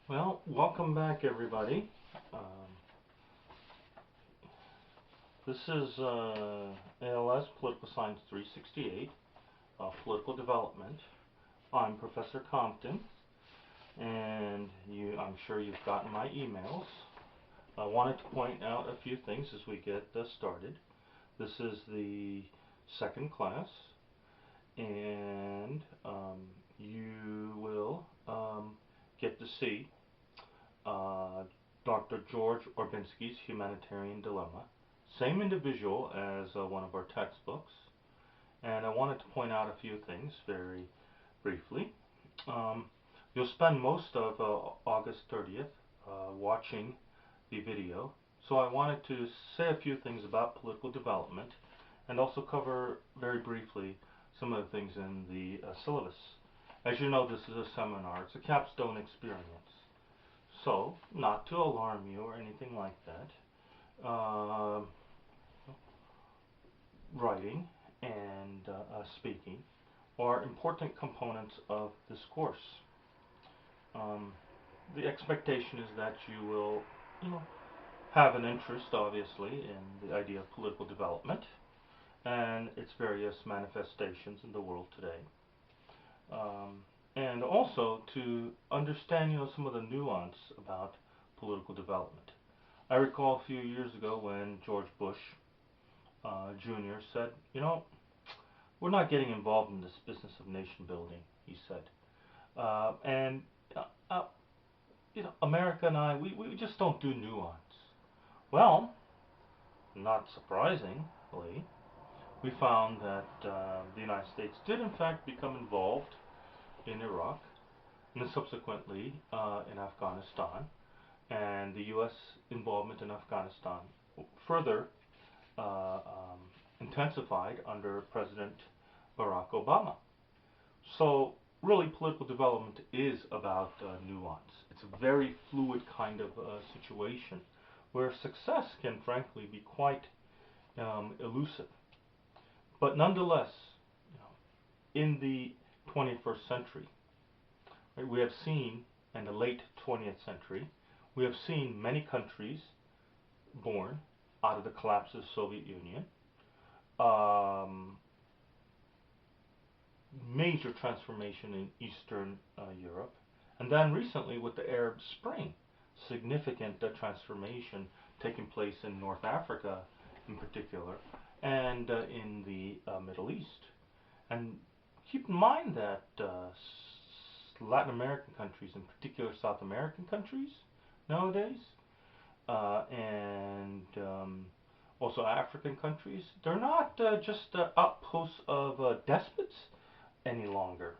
Well, welcome back, everybody. Um, this is ALS Political Science 368, Political Development. I'm Professor Compton, and I'm sure you've gotten my emails. I wanted to point out a few things as we get started. This is the second class, and you will get to see uh, Dr. George Orbinski's Humanitarian Dilemma. Same individual as one of our textbooks. And I wanted to point out a few things very briefly. Um, you'll spend most of August 30th watching the video. So I wanted to say a few things about political development and also cover very briefly some of the things in the syllabus. As you know, this is a seminar. It's a capstone experience. So, not to alarm you or anything like that, writing and speaking are important components of this course. Um, the expectation is that you will, you know, have an interest, obviously, in the idea of political development and its various manifestations in the world today. Um, and also to understand, some of the nuance about political development. I recall a few years ago when George Bush Jr. said, we're not getting involved in this business of nation building, he said. And, uh, uh, America and we just don't do nuance. Well, not surprisingly, we found that the United States did in fact become involved in Iraq and then subsequently in Afghanistan, and the U.S. involvement in Afghanistan further intensified under President Barack Obama. So, really, political development is about nuance. It's a very fluid kind of situation where success can, frankly, be quite elusive. But nonetheless, in the 21st century, right, we have seen, in the late 20th century, we have seen many countries born out of the collapse of the Soviet Union, um, major transformation in Eastern Europe, and then recently with the Arab Spring, significant transformation taking place in North Africa in particular, and in the Middle East. And keep in mind that Latin American countries, in particular South American countries nowadays, and also African countries, they're not just outposts of despots any longer,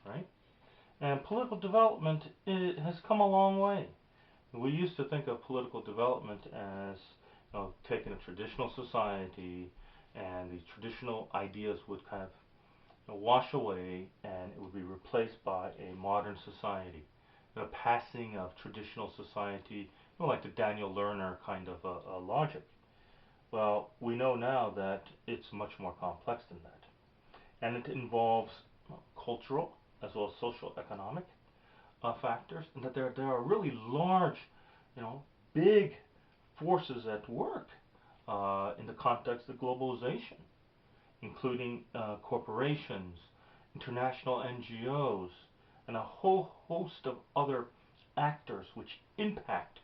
right? And political development has come a long way. We used to think of political development as taking a traditional society and the traditional ideas would kind of wash away and it would be replaced by a modern society. The passing of traditional society, like the Daniel Lerner kind of logic. Well, we know now that it's much more complex than that. And it involves cultural as well as social economic factors, and that there are really large, big forces at work in the context of globalization, including corporations, international NGOs, and a whole host of other actors which impact,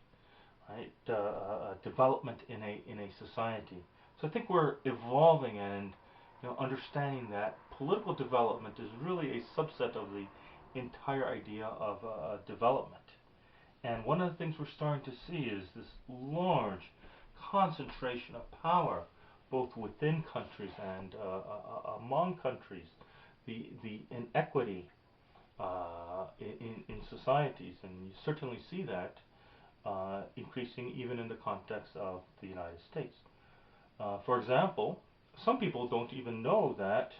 right, development in a society. So I think we're evolving and understanding that political development is really a subset of the entire idea of development. And one of the things we're starting to see is this large concentration of power, both within countries and among countries, the inequity in societies, and you certainly see that increasing even in the context of the United States. For example, some people don't even know that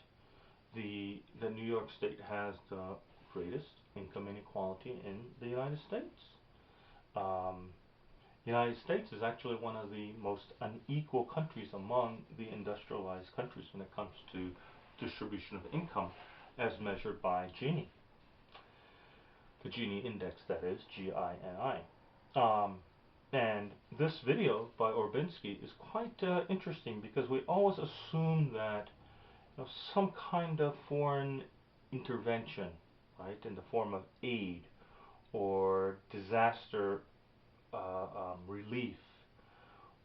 the New York State has the greatest income inequality in the United States. Um, the United States is actually one of the most unequal countries among the industrialized countries when it comes to distribution of income as measured by Gini. the Gini index, that is, Gini. Um, and this video by Orbinski is quite interesting because we always assume that some kind of foreign intervention, right, in the form of aid or disaster relief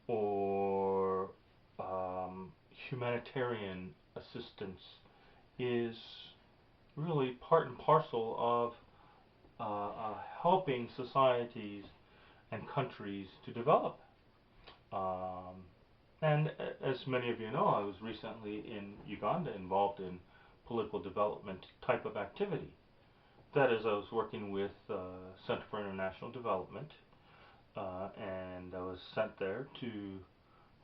or humanitarian assistance is really part and parcel of helping societies and countries to develop. Um, and as many of you know, I was recently in Uganda involved in political development type of activity. That is, I was working with Center for International Development, and I was sent there to,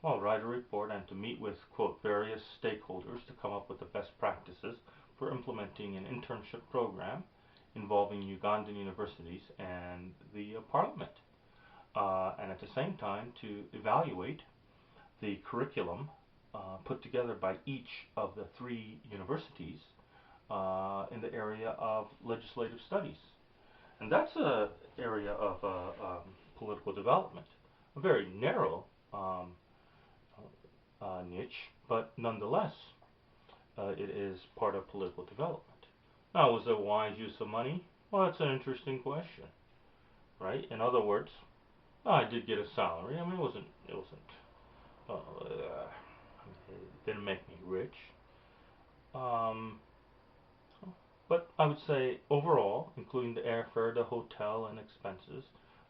well, write a report and to meet with, quote, various stakeholders to come up with the best practices for implementing an internship program involving Ugandan universities and the parliament. And at the same time to evaluate the curriculum put together by each of the three universities in the area of legislative studies. And that's an area of political development, a very narrow niche, but nonetheless, it is part of political development. Now, was it a wise use of money? Well, that's an interesting question, right? In other words, I did get a salary. I mean, it wasn't, it didn't make me rich. Um, but I would say overall, including the airfare, the hotel, and expenses,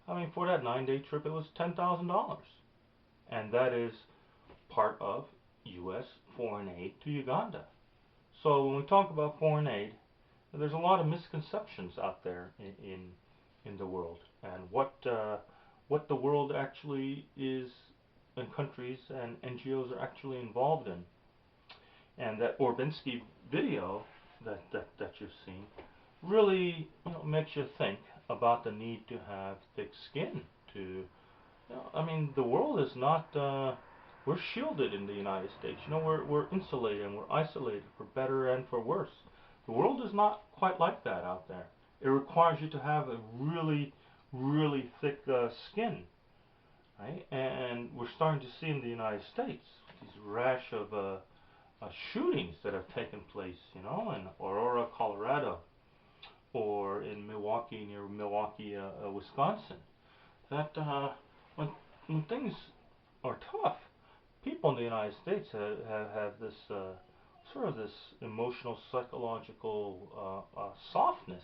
I mean, for that 9-day trip, it was $10,000, and that is part of U.S. foreign aid to Uganda. So when we talk about foreign aid, there's a lot of misconceptions out there in the world, and what the world actually is, and countries and NGOs are actually involved in. And that Orbinski video that you've seen really makes you think about the need to have thick skin to I mean, the world is not we're shielded in the United States. We're insulated and we're isolated for better and for worse. The world is not quite like that out there. It requires you to have a really, really thick skin, right? And we're starting to see in the United States these rash of shootings that have taken place, in Aurora, Colorado, or in Milwaukee, near Milwaukee, Wisconsin. That when things are tough, people in the United States have this sort of this emotional, psychological softness,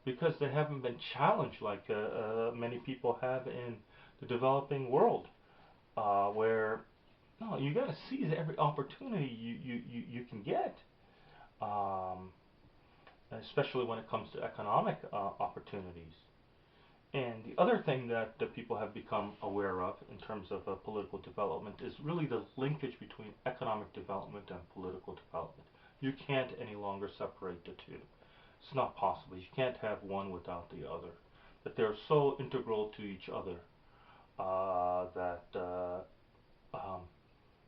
because they haven't been challenged like many people have in the developing world, where no, you got to seize every opportunity you can get, um, especially when it comes to economic opportunities. And the other thing that people have become aware of in terms of political development is really the linkage between economic development and political development. You can't any longer separate the two. It's not possible. You can't have one without the other. That they're so integral to each other that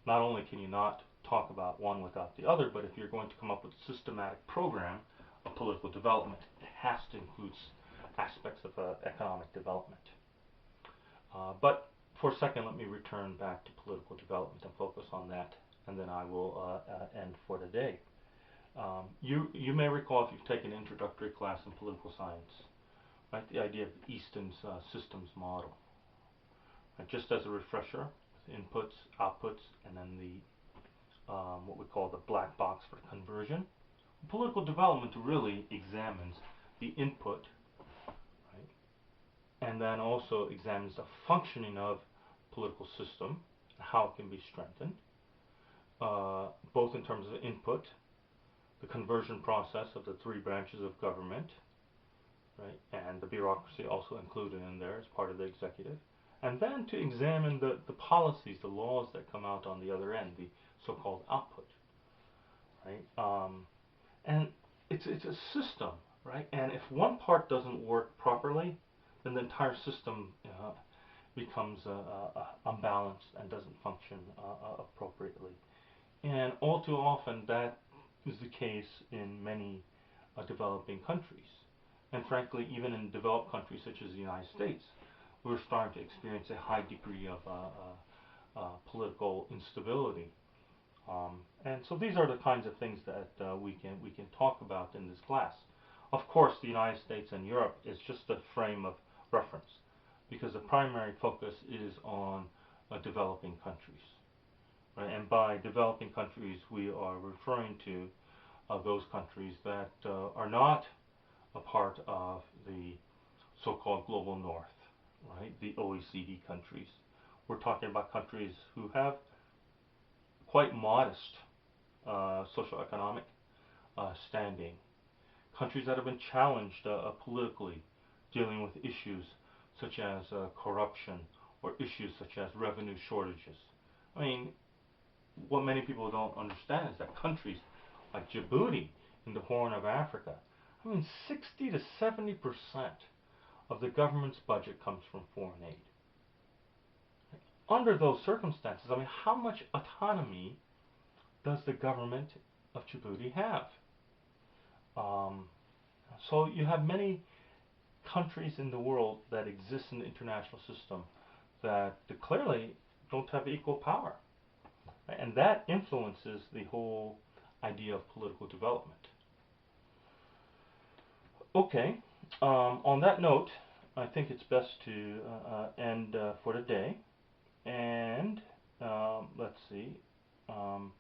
not only can you not talk about one without the other, but if you're going to come up with a systematic program of political development, it has to include aspects of economic development. But for a second, let me return back to political development and focus on that, and then I will end for today. You may recall, if you've taken an introductory class in political science, right, the idea of Easton's systems model. Right, just as a refresher, with inputs, outputs, and then the what we call the black box for conversion. Political development really examines the input, right, and then also examines the functioning of political system, how it can be strengthened, both in terms of input, the conversion process of the three branches of government, right, and the bureaucracy also included in there as part of the executive, and then to examine the policies, the laws that come out on the other end, the so-called output, right? And it's a system, right? And if one part doesn't work properly, then the entire system becomes unbalanced and doesn't function appropriately. And all too often, that is the case in many developing countries. And frankly, even in developed countries such as the United States, we're starting to experience a high degree of political instability. And so these are the kinds of things that we can talk about in this class. Of course, the United States and Europe is just a frame of reference because the primary focus is on developing countries. Right? And by developing countries, we are referring to those countries that are not a part of the so-called global north, right? The OECD countries. We're talking about countries who have quite modest socioeconomic standing, countries that have been challenged politically, dealing with issues such as corruption or issues such as revenue shortages. I mean, what many people don't understand is that countries like Djibouti in the Horn of Africa, I mean, 60 to 70% of the government's budget comes from foreign aid. Under those circumstances, I mean, how much autonomy does the government of Djibouti have? Um, so you have many countries in the world that exist in the international system that clearly don't have equal power. And that influences the whole idea of political development. Okay, on that note, I think it's best to end for the day. And let's see, um,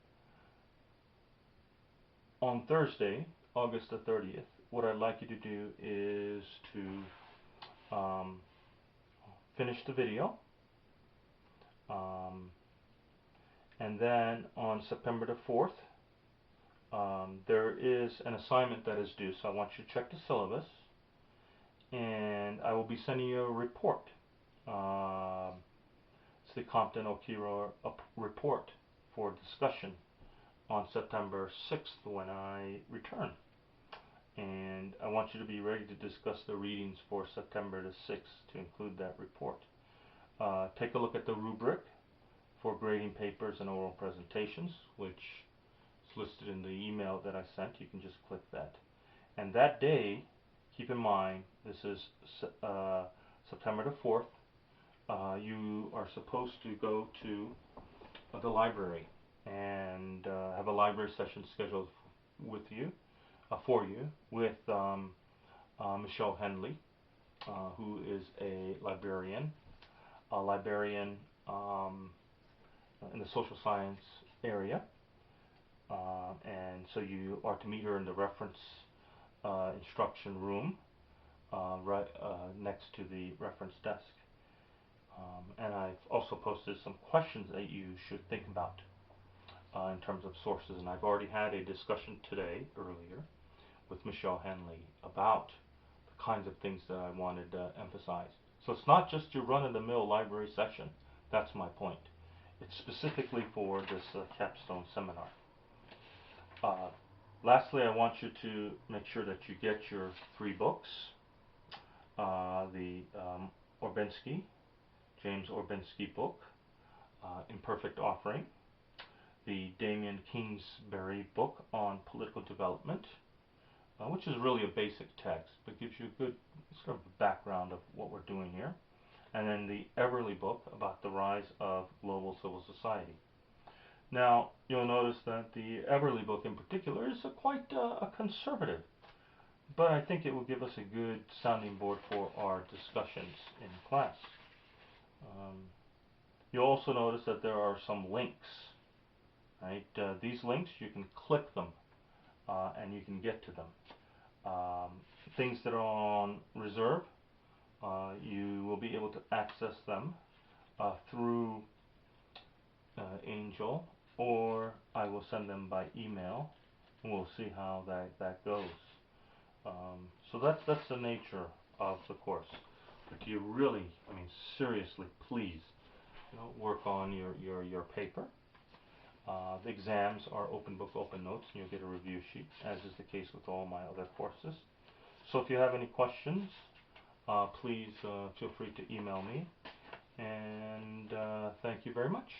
on Thursday, August the 30th, what I'd like you to do is to finish the video. And then on September the 4th, there is an assignment that is due, so I want you to check the syllabus. And I will be sending you a report. It's the Compton Okiro report for discussion on September 6th when I return. And I want you to be ready to discuss the readings for September the 6th to include that report. Take a look at the rubric for grading papers and oral presentations, which is listed in the email that I sent. You can just click that. And that day, keep in mind, this is September the 4th, you are supposed to go to the library and have a library session scheduled with you, for you, with Michelle Henley, who is a librarian in the social science area. And so you are to meet her in the reference instruction room right next to the reference desk. And I've also posted some questions that you should think about in terms of sources. And I've already had a discussion today, earlier, with Michelle Henley about the kinds of things that I wanted to emphasize. So it's not just your run-of-the-mill library session. That's my point. It's specifically for this capstone seminar. Lastly, I want you to make sure that you get your 3 books. The Orbinski, James Orbinski book, Imperfect Offering, the Damian Kingsbury book on political development, which is really a basic text, but gives you a good sort of background of what we're doing here, and then the Eberly book about the rise of global civil society. Now, you'll notice that the Eberly book in particular is quite a conservative, but I think it will give us a good sounding board for our discussions in class. You'll also notice that there are some links. Right? These links, you can click them and you can get to them. Things that are on reserve, you will be able to access them through Angel, or I will send them by email, and we'll see how that goes. So that's the nature of the course. But you really, I mean, seriously, please, work on your paper. The exams are open book, open notes, and you'll get a review sheet, as is the case with all my other courses. So if you have any questions, please feel free to email me. And thank you very much.